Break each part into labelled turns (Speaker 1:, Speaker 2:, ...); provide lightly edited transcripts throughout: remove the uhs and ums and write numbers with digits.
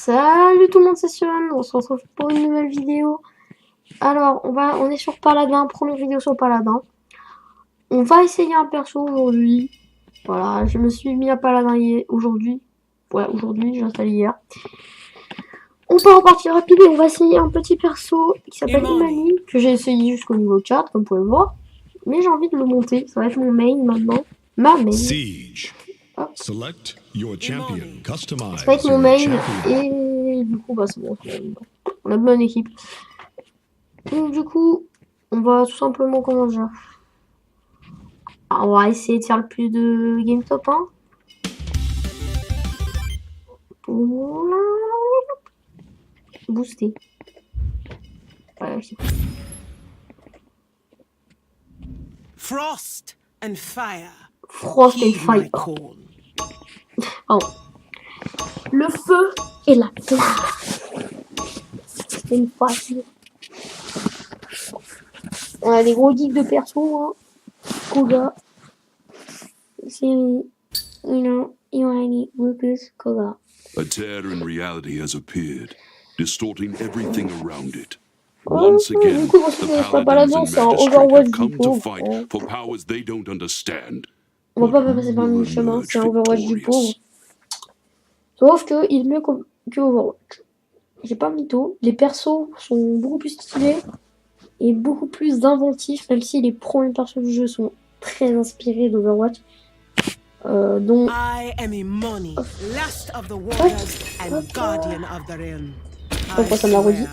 Speaker 1: Salut tout le monde, c'est Sion, on se retrouve pour une nouvelle vidéo. Alors, on est sur Paladin, première vidéo sur Paladin. On va essayer un perso aujourd'hui. Voilà, je me suis mis à Paladin aujourd'hui. Ouais, aujourd'hui, j'ai installé hier. On part en partie rapide et on va essayer un petit perso qui s'appelle Imani, que j'ai essayé jusqu'au niveau 4, comme vous pouvez le voir. Mais j'ai envie de le monter, ça va être mon main maintenant. Ma main.
Speaker 2: Siege. Select your champion. Customize
Speaker 1: Ça va être mon main
Speaker 2: your champion.
Speaker 1: et du coup, bah c'est bon, on a une bonne équipe. Donc du coup, on va tout simplement comment dire. On va essayer de faire le plus de game top 1. Booster. Ouais,
Speaker 3: Frost and fire.
Speaker 1: Frost and fire. Oh. Le feu et la glace. C'est une facile. On a des gros geeks de perso, hein. Koga. C'est Imani, Lucas, Koga.
Speaker 4: A tear in reality has appeared, distorting everything around it.
Speaker 1: Oh,
Speaker 4: Once again,
Speaker 1: du coup, c'est
Speaker 4: the
Speaker 1: pas la
Speaker 4: paladins and
Speaker 1: danse, c'est un
Speaker 4: magistrates
Speaker 1: Overwatch
Speaker 4: have
Speaker 1: du
Speaker 4: come to
Speaker 1: pauvre.
Speaker 4: fight for powers they don't understand.
Speaker 1: On va pas passer par le même chemin, c'est un Overwatch du pauvre. Sauf que il est mieux que Overwatch. J'ai pas mytho, les persos sont beaucoup plus stylés et beaucoup plus inventifs, même si les premiers persos du jeu sont très inspirés d'Overwatch. Donc
Speaker 3: I am Imani, last of the waters and guardian of the realm.
Speaker 1: pourquoi ça m'a redit.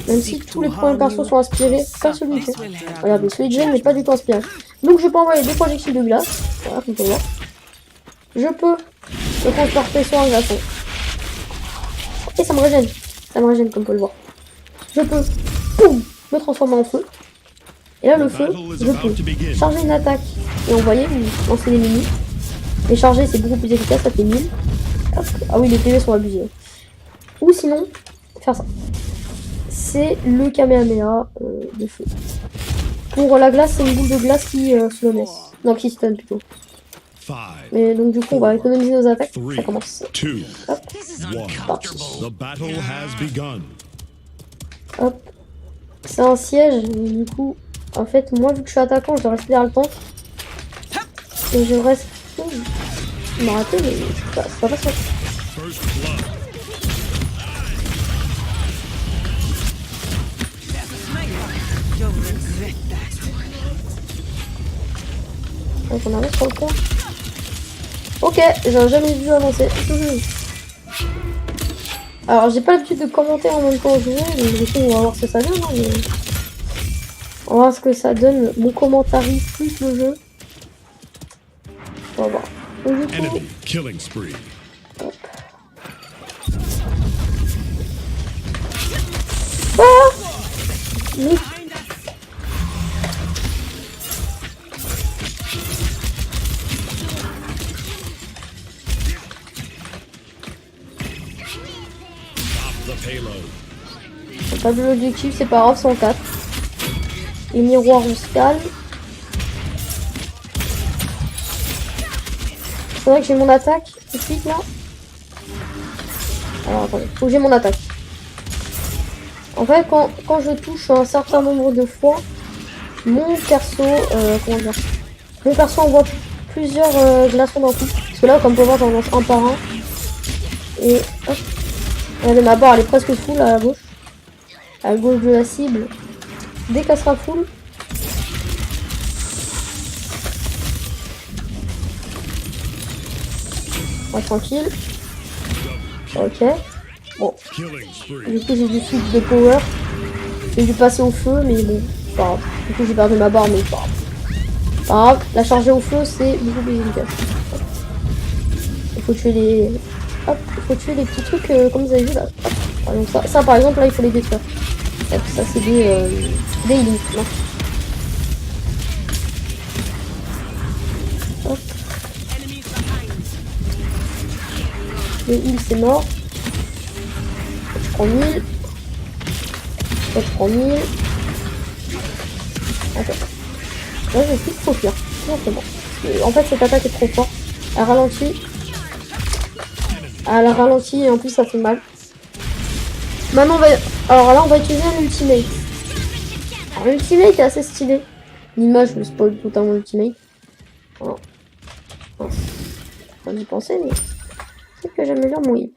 Speaker 1: Même si tous les premiers persos sont inspirés, pas celui de Jen. Regardez, celui de Jen n'est pas du tout inspiré. Donc je peux envoyer des projectiles de glace. Voilà, comme on peut voir. Je peux le transporter sur un glaçon. Et ça me régène. Ça me régène comme on peut le voir. Je peux, boum, me transformer en feu. Et là le feu, je peux charger une attaque et envoyer, lancer les ennemis. Et charger c'est beaucoup plus efficace, ça fait 1000. Ah oui, les PV sont abusés. Ou sinon, faire ça. C'est le Kamehameha de feu. Pour la glace, c'est une boule de glace qui se laisse. Non, qui stun plutôt. Mais donc du coup, on va économiser nos attaques. Ça commence. Hop. Parti. Hop. C'est un siège, mais du coup, en fait, moi, vu que je suis attaquant, je dois rester derrière le tank. Et je reste... Il m'a raté, mais c'est pas passé. Donc on arrive sur le point. Ok, j'ai jamais vu avancer. Alors j'ai pas l'habitude de commenter en même temps que je joue, donc du coup on va voir ce que ça donne. Hein, mais... On va voir ce que ça donne, mon commentaire plus le jeu. On va voir. Donc, du coup... Hop. Ah oui. On pas vu l'objectif, c'est pas grave, 104. Les miroirs, on se calme. C'est vrai que j'ai mon attaque tout de suite là. Alors attendez, faut que j'ai mon attaque. En fait, quand je touche un certain nombre de fois, mon perso, comment dire, mon perso envoie plusieurs glaçons d'un coup. Parce que là, comme on peut voir, j'en lance un par un. Et hop. Regardez, ma barre elle est presque full à gauche. À gauche de la cible. Dès qu'elle sera full. On va tranquille. Ok. Bon. Du coup j'ai du switch de power. J'ai dû passer au feu mais bon. C'est pas grave. Du coup j'ai perdu ma barre mais c'est pas grave. Pas grave. La charger au feu c'est beaucoup plus efficace. Il faut tuer les... Hop, il faut tuer les petits trucs comme vous avez vu là. Hop. Donc ça par exemple là il faut les détruire. Hop, ça c'est des healings. Hop. Les heals c'est mort. Je prends 1000. Je prends 1000. Ok. Là je sais qu'il faut fuir. Tout simplement. En fait cette attaque est trop forte. Elle ralentit. à la ralentie et en plus ça fait mal. Maintenant on va... Alors là on va utiliser un ultimate. Alors l'ultimate est assez stylé. L'image me spoil totalement l'ultimate. Voilà. Faut y penser mais... C'est que j'améliore mon heal.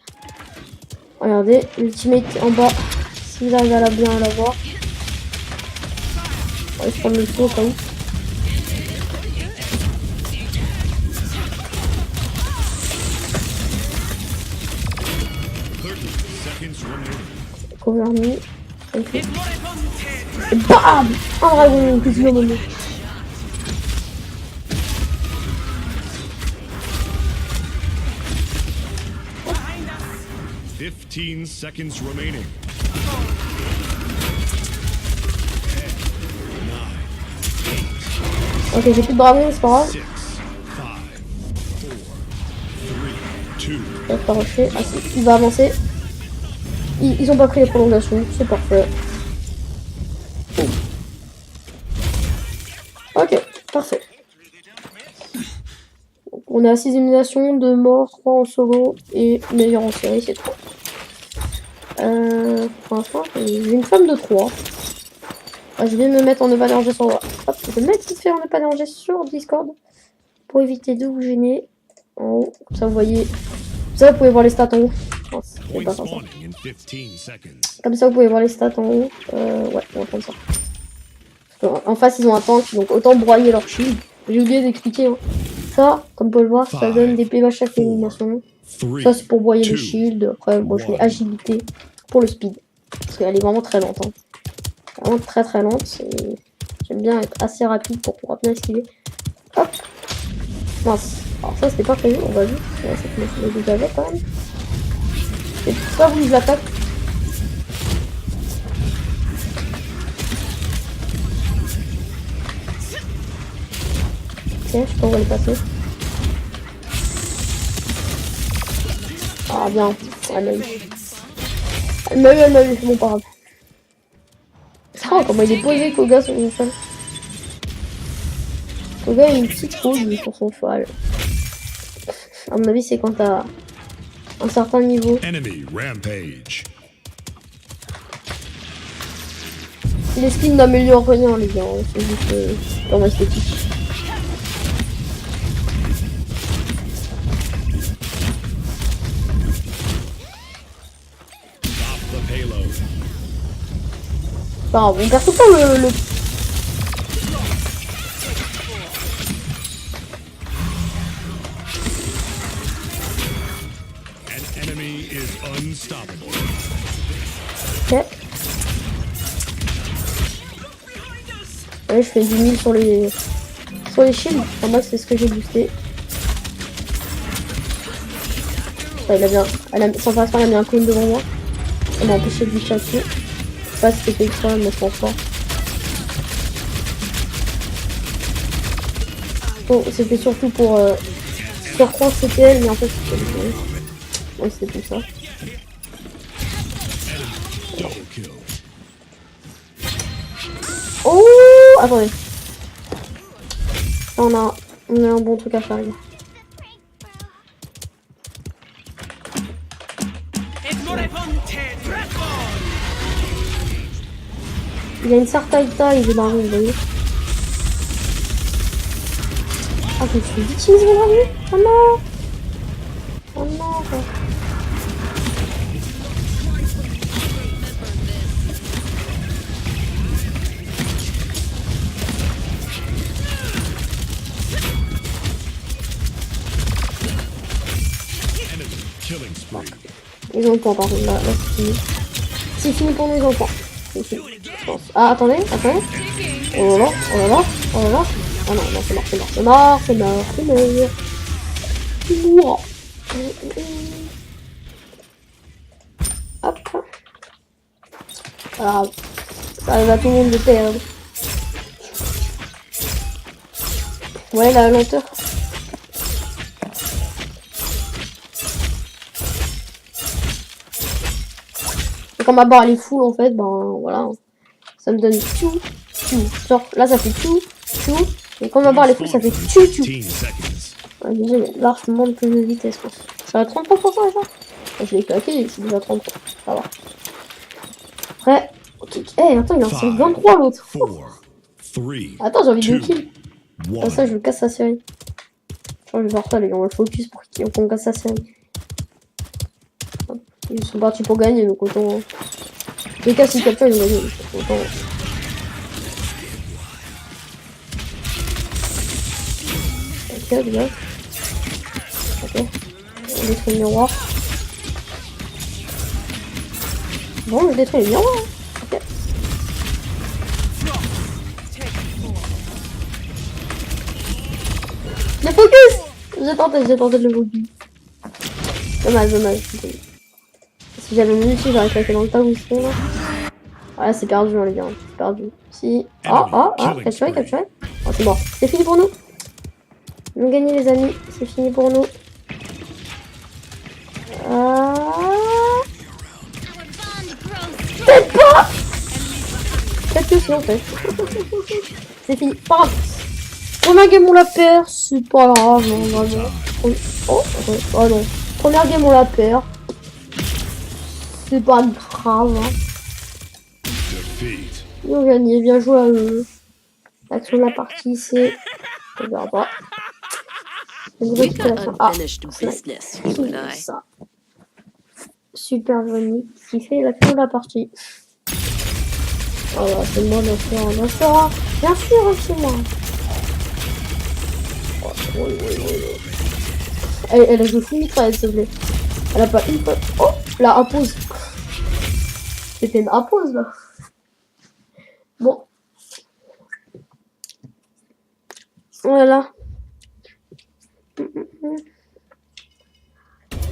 Speaker 1: Regardez, l'ultimate en bas. S'il arrive à bien la voir. On va prendre le saut quand même. Cover me. Okay. Et bam! Un dragon que je lui ai donné.
Speaker 2: Seconds remaining.
Speaker 1: Ok, j'ai plus de dragon, c'est pas grave.
Speaker 2: 6, 5, 4, 3, 2.
Speaker 1: Il va pas rusher. Ah si, il va avancer. Ils ont pas pris les prolongations, c'est parfait. Ok, parfait. Donc, on a 6 éliminations, 2 morts, 3 en solo et meilleur en série, c'est 3. Pour l'instant, j'ai une femme de 3. Ah, je vais me mettre en ne pas déranger sur... Hop, je vais me mettre vite fait en ne pas déranger sur Discord pour éviter de vous gêner. En haut, comme ça vous voyez... Ça vous pouvez voir les stats en haut. Oh, c'est pas ça. Comme ça vous pouvez voir les stats en haut. Ouais, on va prendre ça. Parce en face ils ont un tank, donc autant broyer leur shield. J'ai oublié d'expliquer. Hein. Ça, comme vous pouvez le voir, ça donne des PV à chaque élimination. Ça c'est pour broyer le shield. Après, moi je mets agilité pour le speed. Parce qu'elle est vraiment très lente. Hein. Vraiment très lente. J'aime bien être assez rapide pour pouvoir bien esquiver. Hop. Mince. Alors ça c'était pas prévu, on va vite. Ouais, c'est le déjà avec quand même. Et ça vous l'attaque. Ok, je sais pas où elle est passée. Ah bien, elle m'a eu. Elle m'a eu, c'est bon pas grave. Oh comment il est posé Koga sur son cheval. Koga a une petite pause sur son cheval. À mon avis c'est quand t'as un certain niveau.
Speaker 2: Enemy rampage.
Speaker 1: Les skins n'améliorent rien les gars, c'est juste dans l'esthétique. Pas grave, on perd tout le temps le...
Speaker 2: An enemy is unstoppable.
Speaker 1: Ok. Ouais, je fais du 1000 sur les shields. En bas, c'est ce que j'ai boosté. Ouais, il a bien. Sans faire exprès, elle a mis un clone devant moi. Elle m'a empêché de lui chasser. Je sais pas si c'était extra, mais je pense pas. Bon, c'était surtout pour surprendre CTL, mais en fait, c'était. Ouais, c'était tout ça. Oh, attendez. Là, on a un bon truc à faire. Il a une certaine taille de dragon, vous voyez. Ah, je me suis d'utiliser le dragon. Oh non. Oh non. Ils ont le point par contre, là c'est fini. C'est fini pour nous, ils ont le point. C'est fini, je pense. Ah, attendez. Oh là là. Ah non, c'est mort. Ouah. Hop. Ah, ça arrive à tout le monde de perdre. Ouais, la lenteur. Quand ma barre elle est full en fait, ben voilà, ça me donne tchou. Genre là ça fait tchou, et quand ma barre elle est full ça fait tchou. Ouais, déjà il y a largement plus de vitesse quoi. suis à 33% déjà. Je l'ai claqué, je suis déjà à 33. Ça va. Après, ok. Eh, attends, il en reste 23 l'autre.
Speaker 2: 4, 3,
Speaker 1: Attends, j'ai envie de
Speaker 2: 2,
Speaker 1: kill. Comme ça,
Speaker 2: 1.
Speaker 1: je casse sa série. Je vais faire ça, les gars, on va le focus pour qu'on casse sa série. Ils sont partis pour gagner, donc autant. Les cas, s'ils capturent, ils vont gagner. Autant. Ok, les gars. Ok. On détruit le miroir. Bon, je détruis le miroir. Ok. Le focus! J'ai tenté de le focus. Dommage. Si j'avais une multi, j'aurais claqué dans le tas où ils sont là. Ouais, c'est perdu, hein, les gars. C'est perdu. Si. Capturé. Oh, c'est mort. C'est fini pour nous. Ils ont gagné, les amis. C'est fini pour nous. Peut-être pas! Peut-être que si, en fait. C'est fini. Pas grave. Première game, on la perd. C'est pas grave, non, vraiment. Oh non. Première game, on la perd. C'est pas grave. Hein.
Speaker 2: Defeat.
Speaker 1: Ils ont gagné, bien joué à eux. L'action de la partie, c'est. On verra pas. Une récupération. Ah, c'est ça. Super Johnny qui fait l'action de la partie. Voilà, c'est moi, bien sûr. Bien sûr, c'est moi. Elle a joué full mitraille, s'il te plaît. Elle a pas une fois. Oh, la pause. C'était une pause là. Bon. Voilà.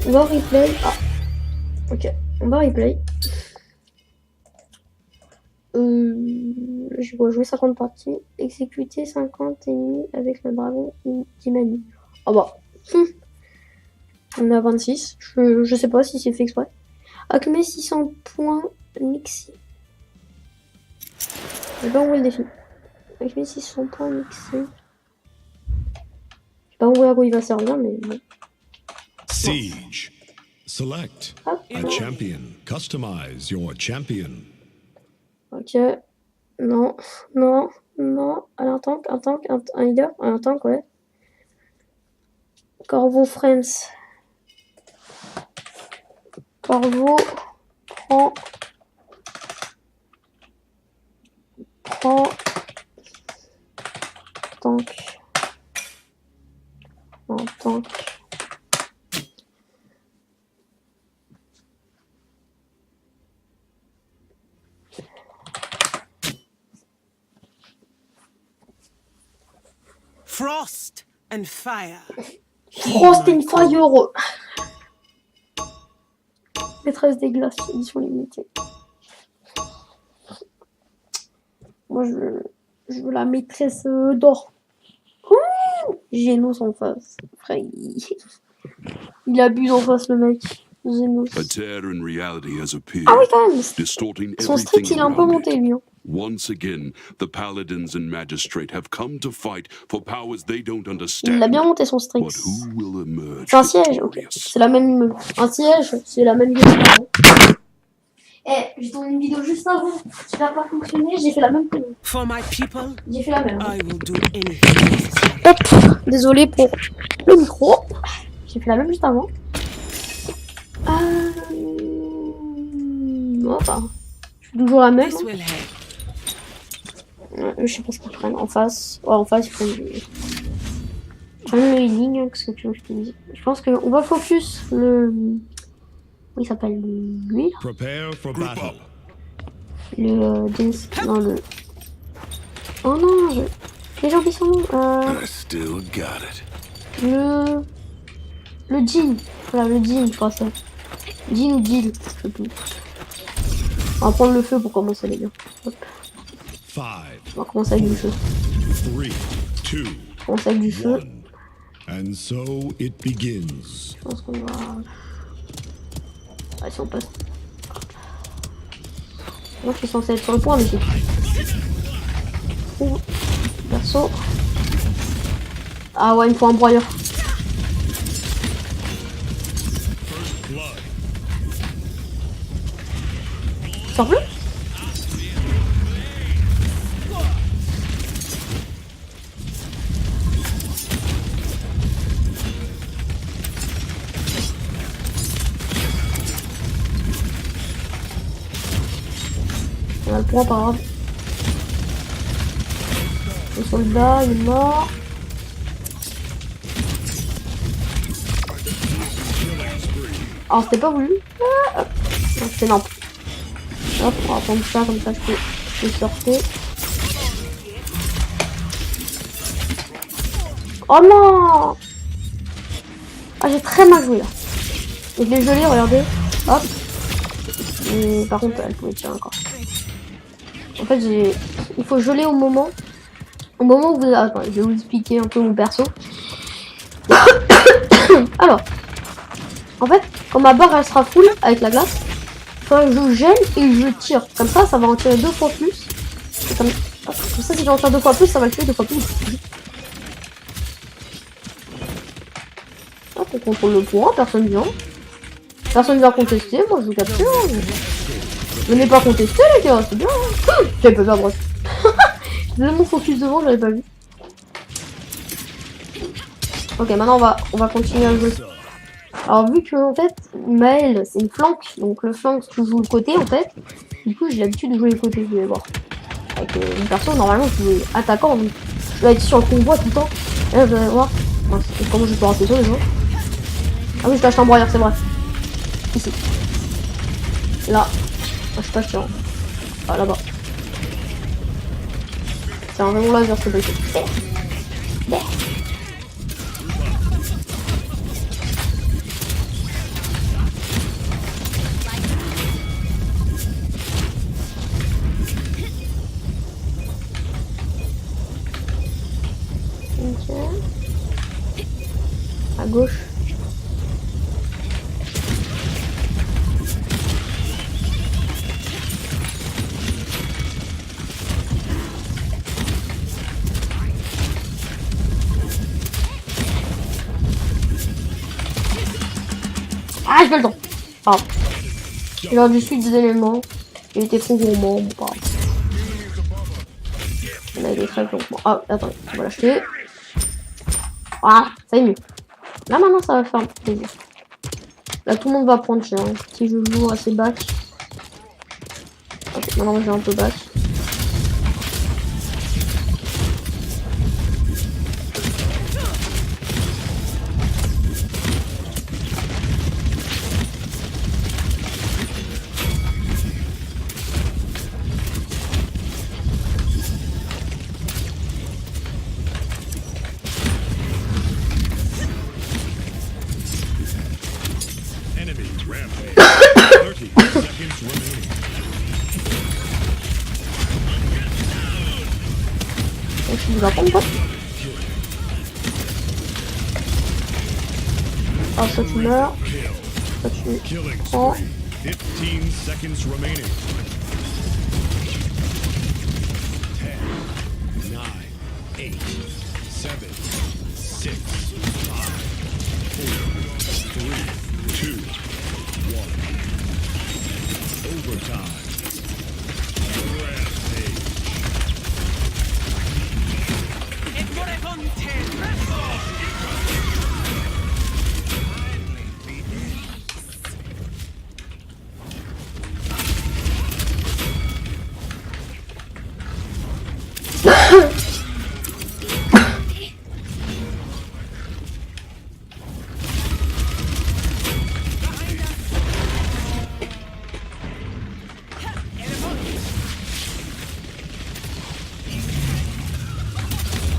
Speaker 1: On va replay. Ah. Ok. On va replay. Je dois jouer 50 parties. Exécuter 50 ennemis avec le dragon d'Imani. Ah bah. On est à 26. Je sais pas si c'est fait exprès. Accumuler 600 points mixés. Je vais pas envoyer le défi. Accumuler 600 points mixés. Je sais pas envoyer à quoi il va servir, mais bon.
Speaker 2: Siege. Select
Speaker 1: Hop.
Speaker 2: a champion. Customize your champion.
Speaker 1: Ok. Non. Un tank, un leader, un tank, ouais. Corvo Frames. Corvo prend tank. Non, tank.
Speaker 3: Frost and fire.
Speaker 1: Frost and Fire. Maîtresse des glaces, édition limitée. Moi, je veux la maîtresse d'or. Genos en face. Frère, il abuse en face, le mec. Genos.
Speaker 4: A tear in reality has appeared,
Speaker 1: Ah oui, quand même.
Speaker 4: distorting
Speaker 1: Son strict,
Speaker 4: everything
Speaker 1: il a un peu
Speaker 4: around
Speaker 1: monté,
Speaker 4: it.
Speaker 1: lui. Hein.
Speaker 4: Once again, the paladins and magistrate have come to fight for powers they don't
Speaker 1: Il
Speaker 4: understand.
Speaker 1: a bien monté son strict.
Speaker 4: But who will emerge
Speaker 1: C'est un siège, ok.
Speaker 4: victorious?
Speaker 1: C'est la même. Un siège, c'est la même vidéo. J'ai tourné une vidéo juste avant. Ça n'a pas fonctionné, j'ai fait la même que vous.
Speaker 3: For my people,
Speaker 1: J'ai fait la même.
Speaker 3: I will do anything.
Speaker 1: Hop, désolé pour le micro. J'ai fait la même juste avant. Enfin, je fais toujours la même.
Speaker 3: This will help.
Speaker 1: Je sais pas ce qu'ils prennent en face. Ouais, en face, ils prennent du. Ils prennent le healing, qu'est-ce que tu veux que je te dise. Je pense qu'on va focus le. Comment il s'appelle lui là.
Speaker 2: Prepare for battle.
Speaker 1: Le. Non, le. Oh non, j'ai oublié son nom.
Speaker 4: I still got it.
Speaker 1: Le Jean. Voilà, le Jean, je crois ça. Jean ou Jill, je sais plus. On va prendre le feu pour commencer, les gars. Hop.
Speaker 2: 5,
Speaker 1: On va commencer avec du feu.
Speaker 2: 3, 2,
Speaker 1: On commence avec du feu.
Speaker 2: 1. And so it begins.
Speaker 1: Je pense qu'on va. Ah, si on passe. Moi, je suis censé être sur le point, mais c'est. Ouh. Perso. Ah ouais, il me faut un broyeur. Sors plus. On a le point, pas grave. Le soldat, il est mort. Alors, c'était pas voulu. Ah, hop. Non, c'est non. Hop, on va prendre ça, comme ça je peux sortir. Oh non! Ah, j'ai très mal joué là. Et je l'ai gelé, regardez. Hop. Mais par contre, elle pouvait tirer encore. En fait, il faut geler au moment où vous... Attends, je vais vous expliquer un peu mon perso. Alors, en fait, quand ma barre elle sera full avec la glace, je gèle et je tire. Comme ça va en tirer 2 fois plus. Et comme ça, si j'en tire 2 fois plus, ça va le tuer 2 fois plus. Hop, on contrôle le point, personne vient. Personne vient contester, moi je vous capture. Venez pas contester les gars, c'est bien. J'avais pas vu à droite. J'ai mon focus devant, j'avais pas vu. Ok, maintenant on va continuer à jouer. Alors vu que en fait, Maël c'est une flanque, donc le flanque tu joues le côté en fait. Du coup j'ai l'habitude de jouer le côté, je vais voir. Avec une perso, normalement je suis attaquant, donc je dois être sur le convoi tout le temps. Et là vous allez voir. Comment je peux rater ça déjà? Ah oui je cache un broyeur, c'est vrai. Ici. Là. Ah, je sais pas si ah là-bas. C'est un rayon laser ce truc. Ok. À gauche. Ah, je fais le temps. Ah. Il a du suite des éléments. Il était trop gourmand. Bon, pas grave. On a des très gourmands. Ah, attends, on va l'acheter. Ah, ça y est mieux. Là, maintenant, ça va faire plaisir. Là, tout le monde va prendre cher. Hein. Si je joue assez back. Ok, maintenant, j'ai un peu back. Je vous apprends pas. Ah, ça tu meurs. Ça tu prends.
Speaker 2: 15 seconds remaining. 10, 9, 8, 7, 6, 5, 4, 3, 2, 1. Overtime.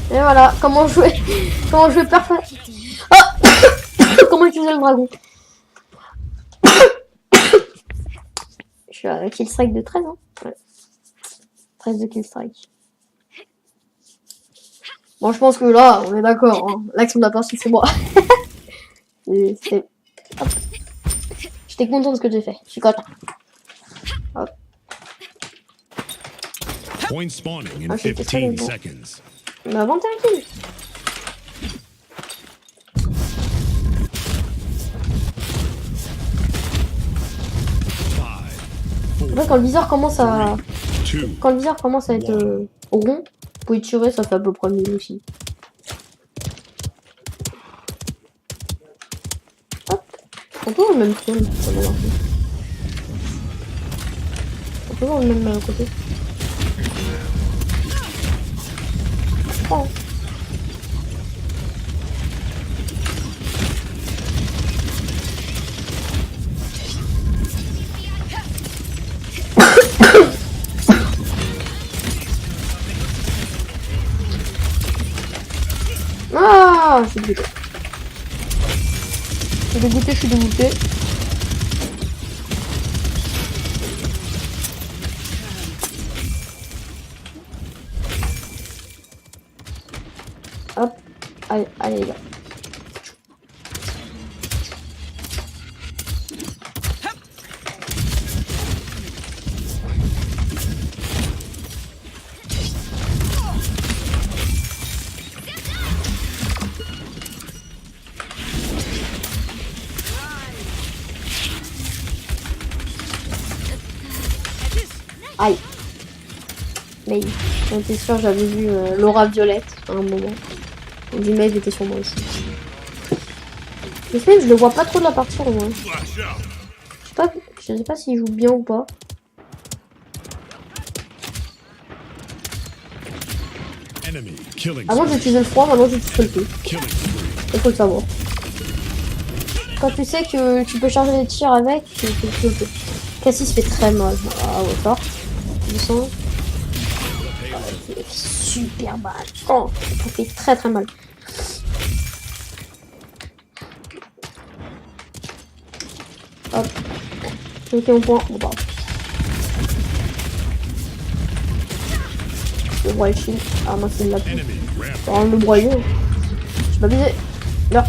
Speaker 1: Et voilà, comment jouer parfait. Ah comment utiliser le dragon. Je suis à kill strike de 13 hein. Ouais. 13 de kill strike. Bon, je pense que là, on est d'accord. Hein. L'action de la partie, c'est moi. J'étais content de ce que j'ai fait. Je suis content. Hop.
Speaker 2: Point spawning in 15 seconds.
Speaker 1: On a 21 kills. Après, quand le viseur commence à...
Speaker 2: 2,
Speaker 1: Quand le viseur commence à être rond, vous pouvez tirer, ça fait à peu près 1000 aussi. Hop. On peut le même frame, ça va marcher. On peut voir le même côté. Oh. Ah, je suis dégoûté. Je suis dégoûté. Hop, allez, allez les gars. Aïe. Mais j'étais sûr, j'avais vu Laura Violette à un moment. On dit Maeve était sur moi aussi. Mais Maeve, je le vois pas trop de la partie au moins. Je sais pas s'il joue bien ou pas.
Speaker 2: enemy killing
Speaker 1: Avant j'utilisais le froid, maintenant j'utilise le feu.
Speaker 2: killing spree.
Speaker 1: Il faut le savoir. Quand tu sais que tu peux charger les tirs avec, tu le fais. Cassis fait très mal. Ah ouais, fort. Du sang. Ça fait super mal. Oh, ça fait très très mal. Hop. Ok, on point. Bon, bah. Le broyer le shield. Ah, moi c'est de la pute.
Speaker 2: Enemy ramp.
Speaker 1: On va le broyer. Je vais abuser. Là.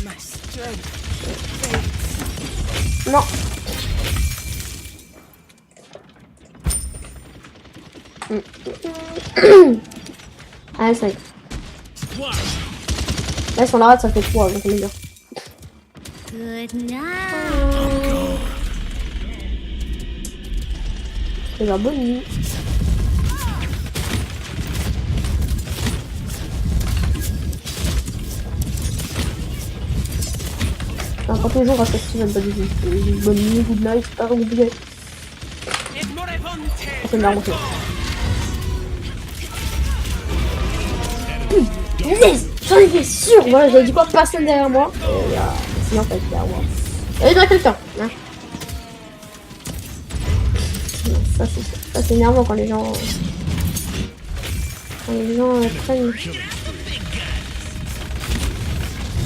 Speaker 3: My strength.
Speaker 1: Non. Allez, ça y est. Là, si on l'arrête, ça fait 3, donc on est bien.
Speaker 5: Good night.
Speaker 1: C'est la bonne nuit. Enfin, quand les gens restent actifs, j'aime pas du tout. Bonne nuit, good night, c'est pas compliqué. C'est une arme. Yes, j'en étais sûr. Voilà, j'avais dit quoi, personne derrière moi. Et sinon, ça va être derrière moi. Et il y a quelqu'un. Hein. Ça c'est énervant quand les gens. Quand les gens prennent.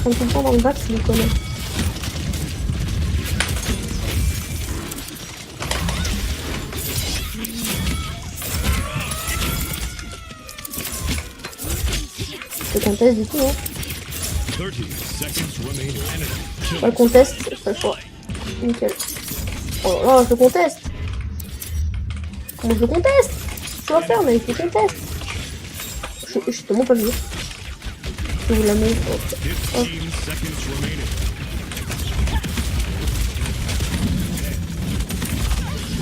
Speaker 1: Quand tout le temps dans le bac, je les connais. Je conteste du tout, hein.
Speaker 2: 30 seconds remain. Enemy
Speaker 1: Je
Speaker 2: killing.
Speaker 1: conteste, pas le choix. Nickel. Oh là là, je conteste. Comment je conteste? Je dois faire, mais je conteste. Je suis tellement pas vu. Je vous la mets.
Speaker 2: 15 seconds remaining.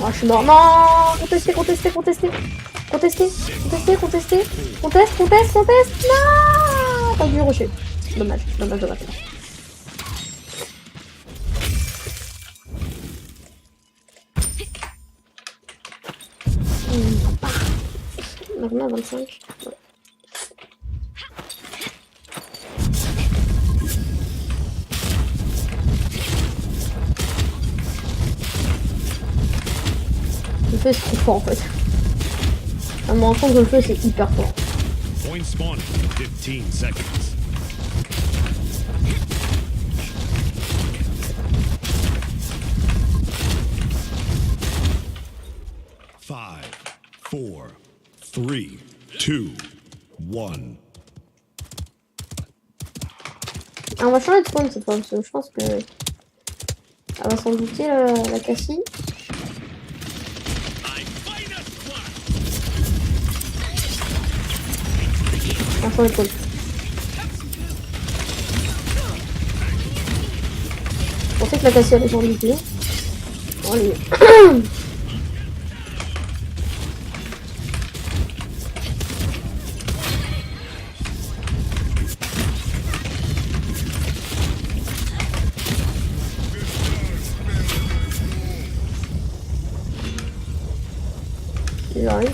Speaker 1: Ah, je suis mort. Non! Contester, contester, contester. Contester, contester, contester. Conteste, conteste, conteste. Non! T'as dû rusher. Dommage, dommage, dommage. On a 25. Ouais. Le feu c'est trop fort en fait. À me rendre compte que le feu c'est hyper fort.
Speaker 2: Point spawning in 15 seconds. Five, 4, 3, 2, 1.
Speaker 1: on va changer de spawn cette fois, parce que je pense que... Elle va s'en douter, la Cassie. On va changer de spawn. Je pensais que la Cassie allait s'en douter. Oh, allez. Il arrive.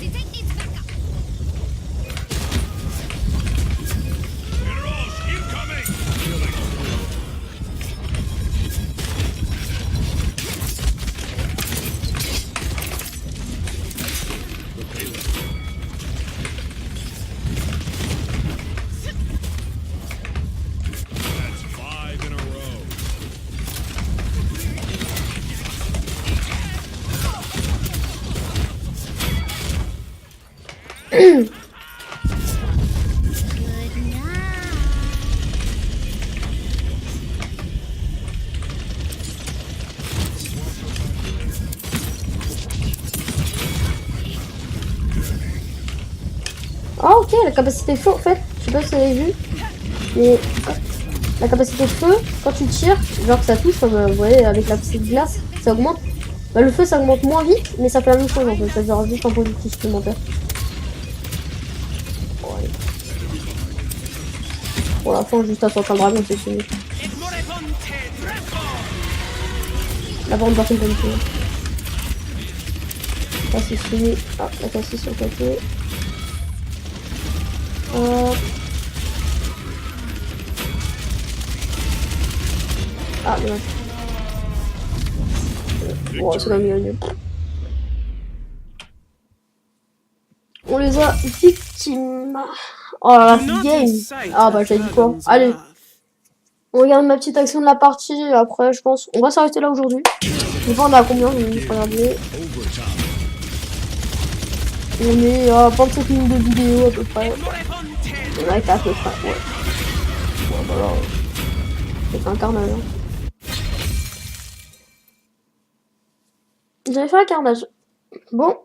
Speaker 2: That's 5 in a row.
Speaker 5: Good night.
Speaker 1: Ah ok, la capacité feu en fait, je sais pas si vous avez vu, mais la capacité feu, quand tu tires, genre que ça touche, comme vous voyez avec la petite glace, ça augmente. Bah, le feu ça augmente moins vite, mais ça fait la même chose en fait, ça genre juste un positif supplémentaire. Bon, allez. Pour la fin, juste à 100 dragon, c'est fini. La bande par contre, là c'est fini. Ah, la cassie sur le côté. Ah, dommage. Bon, c'est quand même mieux. On les a victimes. Oh là là,
Speaker 3: Do not
Speaker 1: game.
Speaker 3: incite
Speaker 1: Ah bah j'ai dit quoi.
Speaker 3: Dragon's
Speaker 1: Allez,
Speaker 3: wrath.
Speaker 1: on regarde ma petite action de la partie. Après, je pense, on va s'arrêter là aujourd'hui. Je sais pas on est à combien, je vais juste regarder. On est à 27 minutes de vidéo à peu près. On a été à peu près, ouais. Bon, voilà. C'est un carnage. Hein. J'avais fait un carnage. Bon.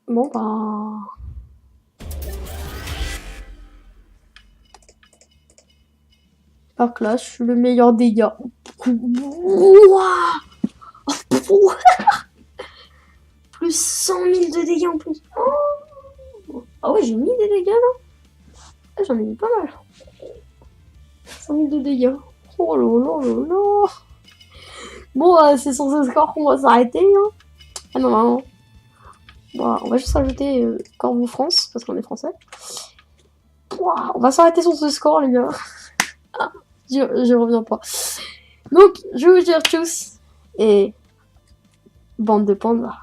Speaker 1: Bon, bah... Par classe, je suis le meilleur dégâts. Ouah. Plus 100 000 de dégâts en plus. Oh. Ah ouais, j'ai mis des dégâts là. Ah, j'en ai mis pas mal. 100 000 de dégâts. Oh là là là là. Bon, c'est sur ce score qu'on va s'arrêter. Hein. Ah non, non. Bon, on va juste rajouter Corbeau France, parce qu'on est français. Ouah, on va s'arrêter sur ce score, les gars. Ah, je reviens pas. Donc, je vais vous dire tchuss. Et bande de pandas.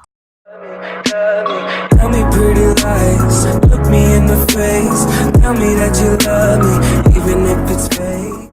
Speaker 6: Tell me pretty lies, look me in the face. Tell me that you love me, even if it's fake.